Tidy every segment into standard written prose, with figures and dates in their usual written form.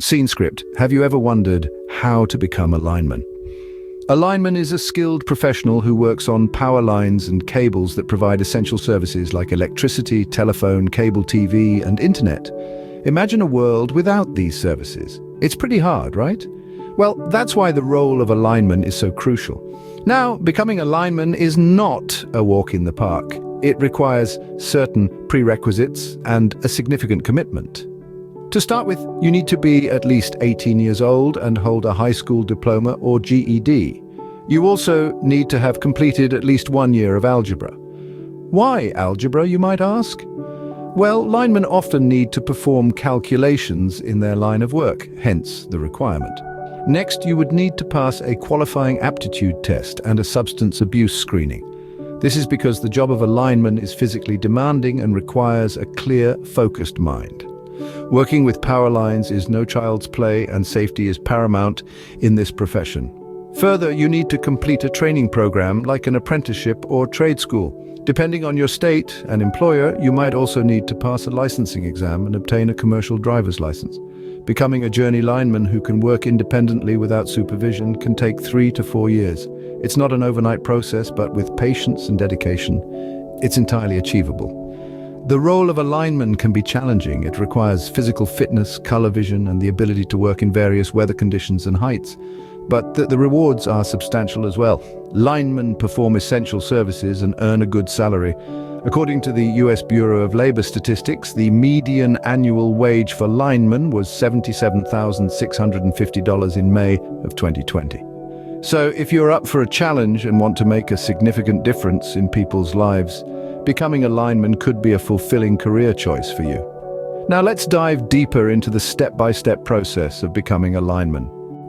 Scene script. Have you ever wondered how to become a lineman? A lineman is a skilled professional who works on power lines and cables that provide essential services like electricity, telephone, cable TV, and internet. Imagine a world without these services. It's pretty hard, right? Well, that's why the role of a lineman is so crucial. Now, becoming a lineman is not a walk in the park. It requires certain prerequisites and a significant commitment. To start with, you need to be at least 18 years old and hold a high school diploma or GED. You also need to have completed at least 1 year of algebra. Why algebra, you might ask? Well, linemen often need to perform calculations in their line of work, hence the requirement. Next, you would need to pass a qualifying aptitude test and a substance abuse screening. This is because the job of a lineman is physically demanding and requires a clear, focused mind. Working with power lines is no child's play, and safety is paramount in this profession. Further, you need to complete a training program like an apprenticeship or trade school. Depending on your state and employer, you might also need to pass a licensing exam and obtain a commercial driver's license. Becoming a journey lineman who can work independently without supervision can take 3 to 4 years. It's not an overnight process, but with patience and dedication, it's entirely achievable. The role of a lineman can be challenging. It requires physical fitness, color vision, and the ability to work in various weather conditions and heights. But the rewards are substantial as well. Linemen perform essential services and earn a good salary. According to the US Bureau of Labor Statistics, the median annual wage for linemen was $77,650 in May of 2020. So if you're up for a challenge and want to make a significant difference in people's lives, becoming a lineman could be a fulfilling career choice for you. Now let's dive deeper into the step-by-step process of becoming a lineman.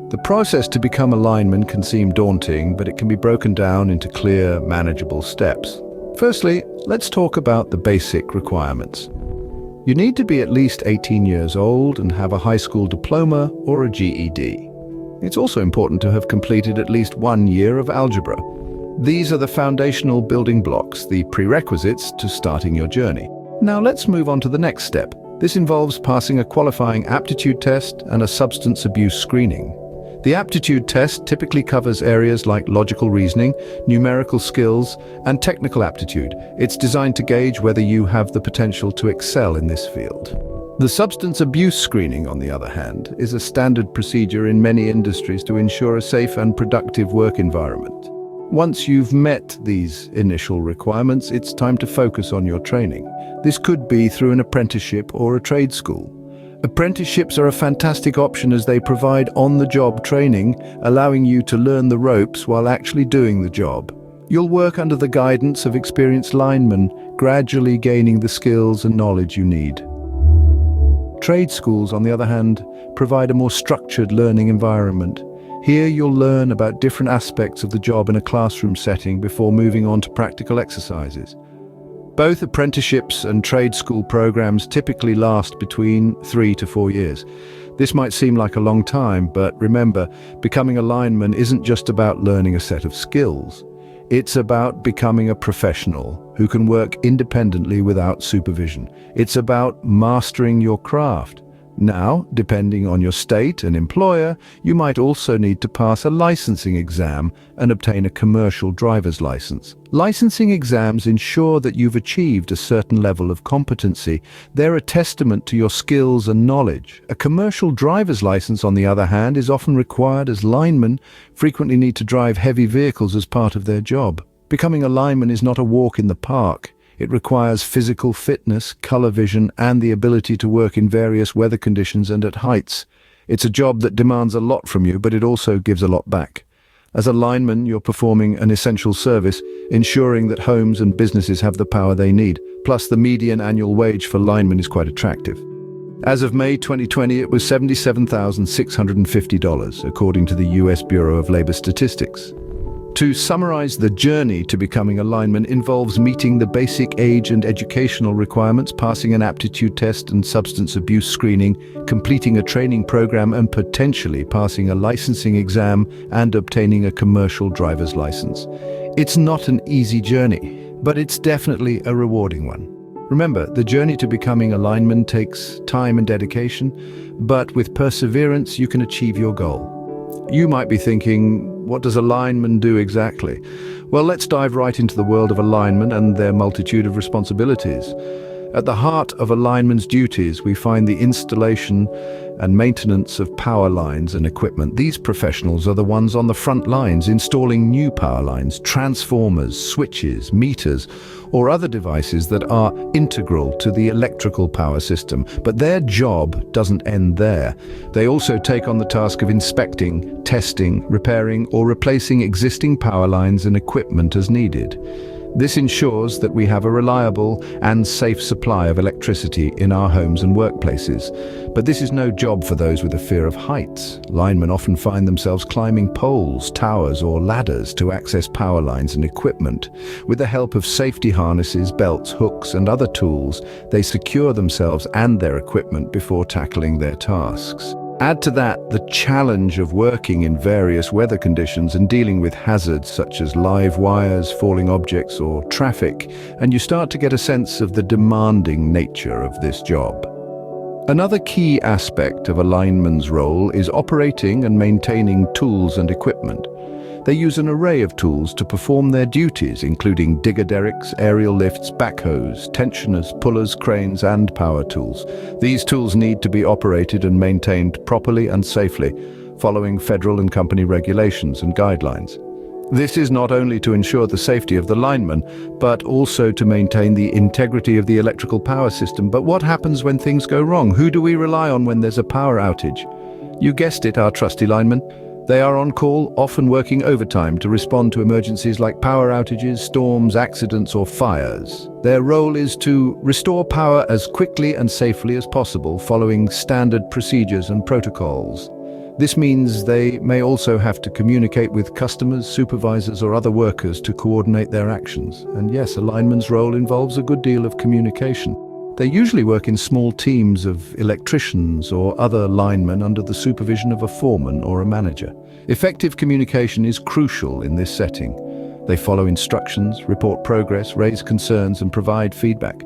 The process to become a lineman can seem daunting, but it can be broken down into clear, manageable steps. Firstly, let's talk about the basic requirements. You need to be at least 18 years old and have a high school diploma or a GED. It's also important to have completed at least 1 year of algebra. These are the foundational building blocks, the prerequisites to starting your journey. Now let's move on to the next step. This involves passing a qualifying aptitude test and a substance abuse screening. The aptitude test typically covers areas like logical reasoning, numerical skills, and technical aptitude. It's designed to gauge whether you have the potential to excel in this field. The substance abuse screening, on the other hand, is a standard procedure in many industries to ensure a safe and productive work environment. Once you've met these initial requirements, it's time to focus on your training. This could be through an apprenticeship or a trade school. Apprenticeships are a fantastic option as they provide on-the-job training, allowing you to learn the ropes while actually doing the job. You'll work under the guidance of experienced linemen, gradually gaining the skills and knowledge you need. Trade schools, on the other hand, provide a more structured learning environment. Here you'll learn about different aspects of the job in a classroom setting before moving on to practical exercises. Both apprenticeships and trade school programs typically last between 3 to 4 years. This might seem like a long time, but remember, becoming a lineman isn't just about learning a set of skills. It's about becoming a professional who can work independently without supervision. It's about mastering your craft. Now, depending on your state and employer, you might also need to pass a licensing exam and obtain a commercial driver's license. Licensing exams ensure that you've achieved a certain level of competency. They're a testament to your skills and knowledge. A commercial driver's license, on the other hand, is often required as linemen frequently need to drive heavy vehicles as part of their job. Becoming a lineman is not a walk in the park. It requires physical fitness, color vision, and the ability to work in various weather conditions and at heights. It's a job that demands a lot from you, but it also gives a lot back. As a lineman, you're performing an essential service, ensuring that homes and businesses have the power they need. Plus, the median annual wage for linemen is quite attractive. As of May 2020, it was $77,650, according to the US Bureau of Labor Statistics. To summarize, the journey to becoming a lineman involves meeting the basic age and educational requirements, passing an aptitude test and substance abuse screening, completing a training program, and potentially passing a licensing exam and obtaining a commercial driver's license. It's not an easy journey, but it's definitely a rewarding one. Remember, the journey to becoming a lineman takes time and dedication, but with perseverance, you can achieve your goal. You might be thinking, what does a lineman do exactly? Well, let's dive right into the world of a lineman and their multitude of responsibilities. At the heart of a lineman's duties, we find the installation and maintenance of power lines and equipment. These professionals are the ones on the front lines installing new power lines, transformers, switches, meters, or other devices that are integral to the electrical power system. But their job doesn't end there. They also take on the task of inspecting, testing, repairing, or replacing existing power lines and equipment as needed. This ensures that we have a reliable and safe supply of electricity in our homes and workplaces. But this is no job for those with a fear of heights. Linemen often find themselves climbing poles, towers, or ladders to access power lines and equipment. With the help of safety harnesses, belts, hooks, and other tools, they secure themselves and their equipment before tackling their tasks. Add to that the challenge of working in various weather conditions and dealing with hazards such as live wires, falling objects, or traffic, and you start to get a sense of the demanding nature of this job. Another key aspect of a lineman's role is operating and maintaining tools and equipment. They use an array of tools to perform their duties, including digger derricks, aerial lifts, backhoes, tensioners, pullers, cranes, and power tools. These tools need to be operated and maintained properly and safely, following federal and company regulations and guidelines. This is not only to ensure the safety of the lineman, but also to maintain the integrity of the electrical power system. But what happens when things go wrong? Who do we rely on when there's a power outage? You guessed it, our trusty linemen. They are on call, often working overtime to respond to emergencies like power outages, storms, accidents, or fires. Their role is to restore power as quickly and safely as possible, following standard procedures and protocols. This means they may also have to communicate with customers, supervisors, or other workers to coordinate their actions. And yes, a lineman's role involves a good deal of communication. They usually work in small teams of electricians or other linemen under the supervision of a foreman or a manager. Effective communication is crucial in this setting. They follow instructions, report progress, raise concerns, and provide feedback.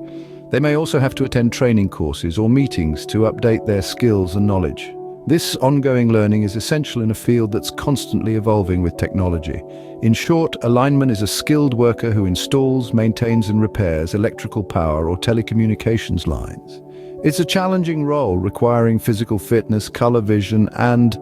They may also have to attend training courses or meetings to update their skills and knowledge. This ongoing learning is essential in a field that's constantly evolving with technology. In short, a lineman is a skilled worker who installs, maintains, and repairs electrical power or telecommunications lines. It's a challenging role requiring physical fitness, color vision, and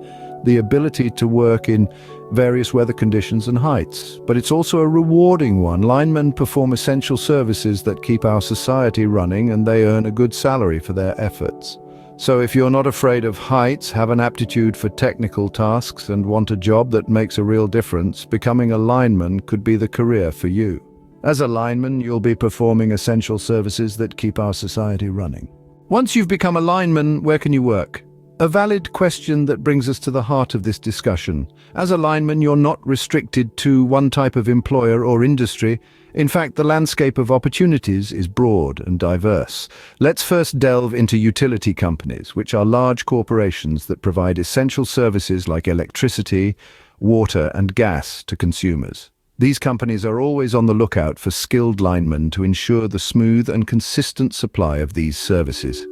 the ability to work in various weather conditions and heights. But it's also a rewarding one. Linemen perform essential services that keep our society running, and they earn a good salary for their efforts. So if you're not afraid of heights, have an aptitude for technical tasks, and want a job that makes a real difference, becoming a lineman could be the career for you. As a lineman, you'll be performing essential services that keep our society running. Once you've become a lineman, where can you work? A valid question that brings us to the heart of this discussion. As a lineman, you're not restricted to one type of employer or industry. In fact, the landscape of opportunities is broad and diverse. Let's first delve into utility companies, which are large corporations that provide essential services like electricity, water, and gas to consumers. These companies are always on the lookout for skilled linemen to ensure the smooth and consistent supply of these services.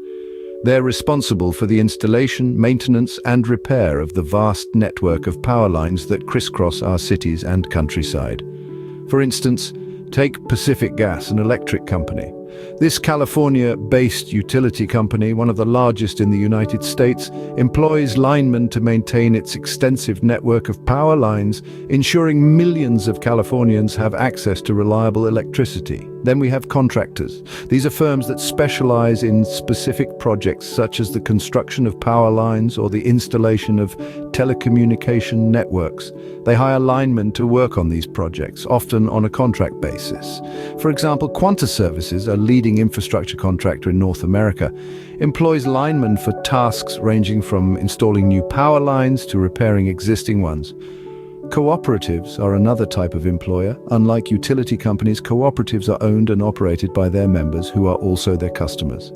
They're responsible for the installation, maintenance, and repair of the vast network of power lines that crisscross our cities and countryside. For instance, take Pacific Gas, an electric company. This California-based utility company, one of the largest in the United States, employs linemen to maintain its extensive network of power lines, ensuring millions of Californians have access to reliable electricity. Then we have contractors. These are firms that specialize in specific projects such as the construction of power lines or the installation of telecommunication networks. They hire linemen to work on these projects, often on a contract basis. For example, Quanta Services, a leading infrastructure contractor in North America, employs linemen for tasks ranging from installing new power lines to repairing existing ones. Cooperatives are another type of employer. Unlike utility companies, cooperatives are owned and operated by their members, who are also their customers.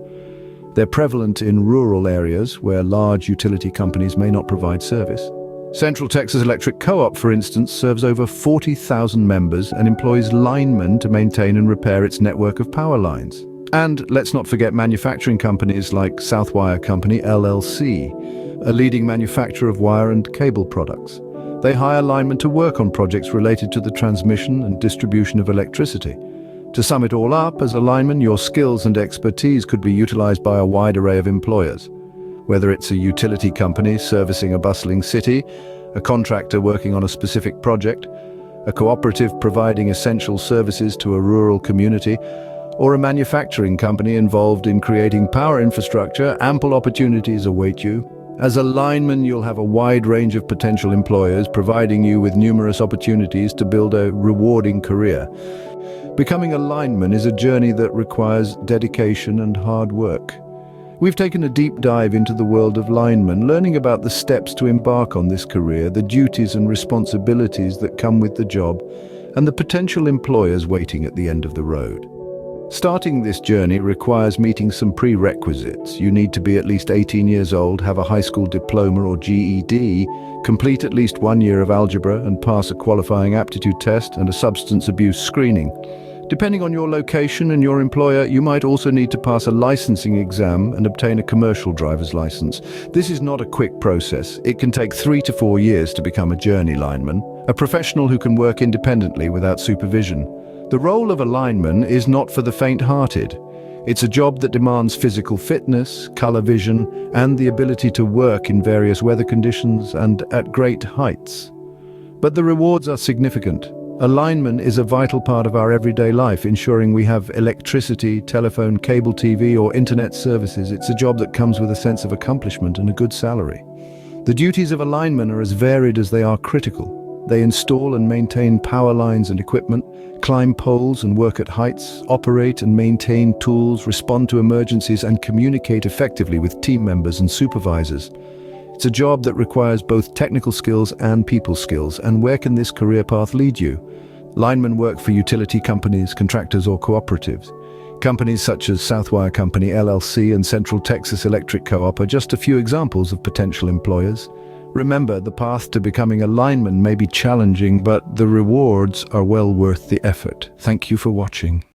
They're prevalent in rural areas where large utility companies may not provide service. Central Texas Electric Co-op, for instance, serves over 40,000 members and employs linemen to maintain and repair its network of power lines. And let's not forget manufacturing companies like Southwire Company LLC, a leading manufacturer of wire and cable products. They hire linemen to work on projects related to the transmission and distribution of electricity. To sum it all up, as a lineman, your skills and expertise could be utilized by a wide array of employers. Whether it's a utility company servicing a bustling city, a contractor working on a specific project, a cooperative providing essential services to a rural community, or a manufacturing company involved in creating power infrastructure, ample opportunities await you. As a lineman, you'll have a wide range of potential employers, providing you with numerous opportunities to build a rewarding career. Becoming a lineman is a journey that requires dedication and hard work. We've taken a deep dive into the world of linemen, learning about the steps to embark on this career, the duties and responsibilities that come with the job, and the potential employers waiting at the end of the road. Starting this journey requires meeting some prerequisites. You need to be at least 18 years old, have a high school diploma or GED, complete at least 1 year of algebra, and pass a qualifying aptitude test and a substance abuse screening. Depending on your location and your employer, you might also need to pass a licensing exam and obtain a commercial driver's license. This is not a quick process. It can take 3 to 4 years to become a journey lineman, a professional who can work independently without supervision. The role of a lineman is not for the faint-hearted. It's a job that demands physical fitness, color vision, and the ability to work in various weather conditions and at great heights. But the rewards are significant. A lineman is a vital part of our everyday life, ensuring we have electricity, telephone, cable TV, or internet services. It's a job that comes with a sense of accomplishment and a good salary. The duties of a lineman are as varied as they are critical. They install and maintain power lines and equipment, climb poles and work at heights, operate and maintain tools, respond to emergencies, and communicate effectively with team members and supervisors. It's a job that requires both technical skills and people skills. And where can this career path lead you? Linemen work for utility companies, contractors, or cooperatives. Companies such as Southwire Company LLC and Central Texas Electric Co-op are just a few examples of potential employers. Remember, the path to becoming a lineman may be challenging, but the rewards are well worth the effort. Thank you for watching.